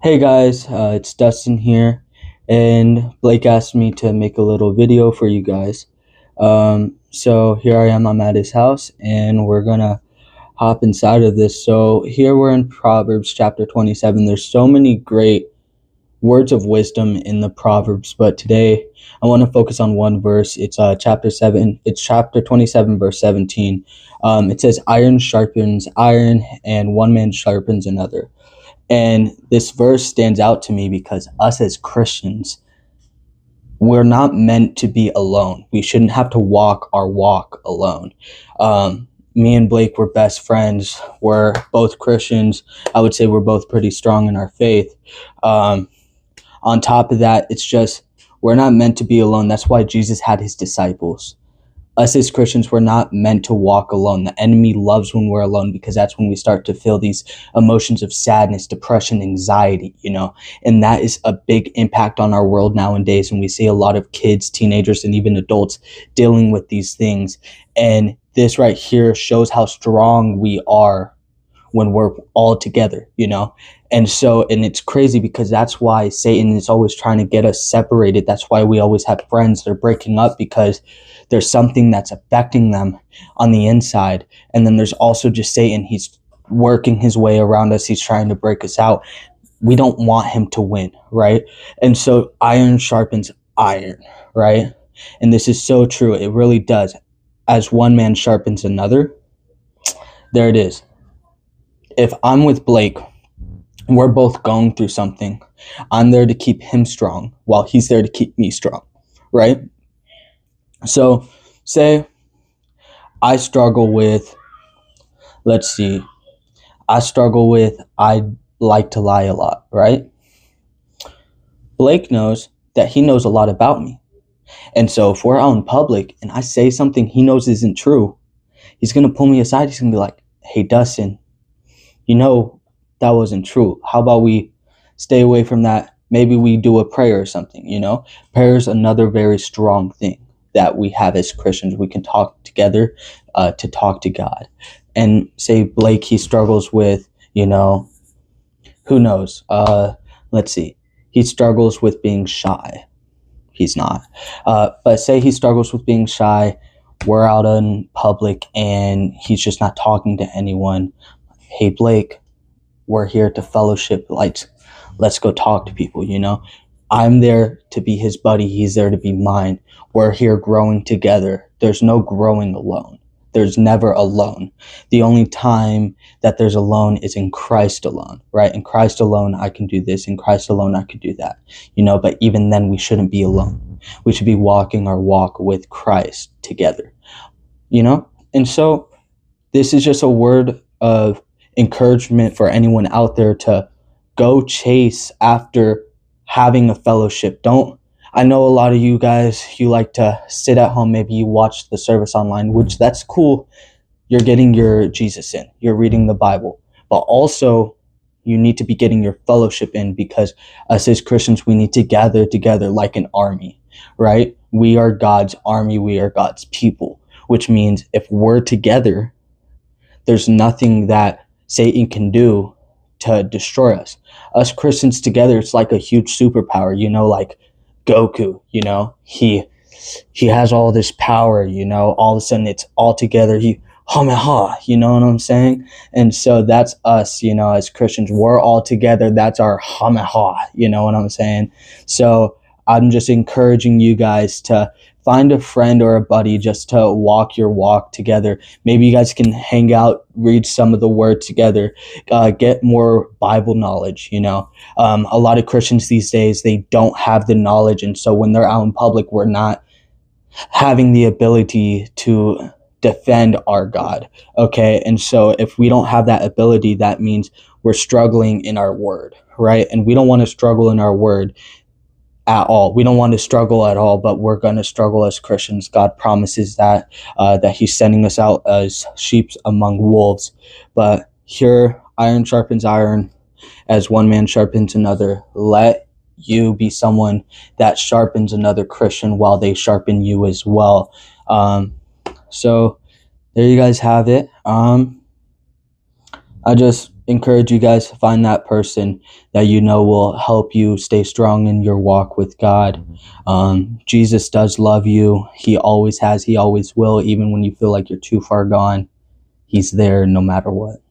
Hey guys, it's Dustin here, and Blake asked me to make a little video for you guys. So here I am, I'm at his house, and we're gonna hop inside of this. So here we're in Proverbs chapter 27. There's so many great words of wisdom in the Proverbs, but today I want to focus on one verse. It's chapter 27, verse 17. It says, "Iron sharpens iron, and one man sharpens another." And this verse stands out to me because us as Christians, we're not meant to be alone. We shouldn't have to walk our walk alone. Me and Blake were best friends. We're both Christians. I would say we're both pretty strong in our faith. On top of that, it's just we're not meant to be alone. That's why Jesus had his disciples. Us as Christians, we're not meant to walk alone. The enemy loves when we're alone because that's when we start to feel these emotions of sadness, depression, anxiety, and that is a big impact on our world nowadays. And we see a lot of kids, teenagers, and even adults dealing with these things. And this right here shows how strong we are when we're all together, And it's crazy because that's why Satan is always trying to get us separated. That's why we always have friends that are breaking up, because there's something that's affecting them on the inside. And then there's also just Satan. He's working his way around us. He's trying to break us out. We don't want him to win, right? And so iron sharpens iron, right? And this is so true. It really does. As one man sharpens another, there it is. If I'm with Blake, we're both going through something. I'm there to keep him strong while he's there to keep me strong, right? So say I struggle with, I like to lie a lot, right? Blake knows that he knows a lot about me. And so if we're out in public and I say something he knows isn't true, he's going to pull me aside. He's going to be like, "Hey, Dustin, that wasn't true. How about we stay away from that? Maybe we do a prayer or something, Prayer is another very strong thing that we have as Christians. We can talk together to talk to God. And say Blake, he struggles with, who knows? Let's see. He struggles with being shy. He's not. But say he struggles with being shy. We're out in public and he's just not talking to anyone. Hey, Blake, we're here to fellowship. Let's go talk to people, I'm there to be his buddy. He's there to be mine. We're here growing together. There's no growing alone. There's never alone. The only time that there's alone is in Christ alone, right? In Christ alone, I can do this. In Christ alone, I could do that, but even then we shouldn't be alone. We should be walking our walk with Christ together, And so this is just a word of encouragement for anyone out there to go chase after having a fellowship. I know a lot of you guys, you like to sit at home. Maybe you watch the service online, which that's cool. You're getting your Jesus in. You're reading the Bible. But also, you need to be getting your fellowship in, because us as Christians, we need to gather together like an army, right? We are God's army. We are God's people, which means if we're together, there's nothing that Satan can do to destroy us. Us Christians together, it's like a huge superpower, like Goku, he has all this power, all of a sudden it's all together. Hameha, you know what I'm saying? And so that's us, as Christians, we're all together. That's our Hameha, you know what I'm saying? So I'm just encouraging you guys to find a friend or a buddy just to walk your walk together. Maybe you guys can hang out, read some of the word together, get more Bible knowledge, A lot of Christians these days, they don't have the knowledge. And so when they're out in public, we're not having the ability to defend our God, okay? And so if we don't have that ability, that means we're struggling in our word, right? And we don't want to struggle in our word at all. We don't want to struggle at all, but we're going to struggle as Christians. God promises that he's sending us out as sheep among wolves. But here, iron sharpens iron as one man sharpens another. Let you be someone that sharpens another Christian while they sharpen you as well. So there you guys have it. I just encourage you guys to find that person that you know will help you stay strong in your walk with God. Jesus does love you. He always has. He always will. Even when you feel like you're too far gone, he's there no matter what.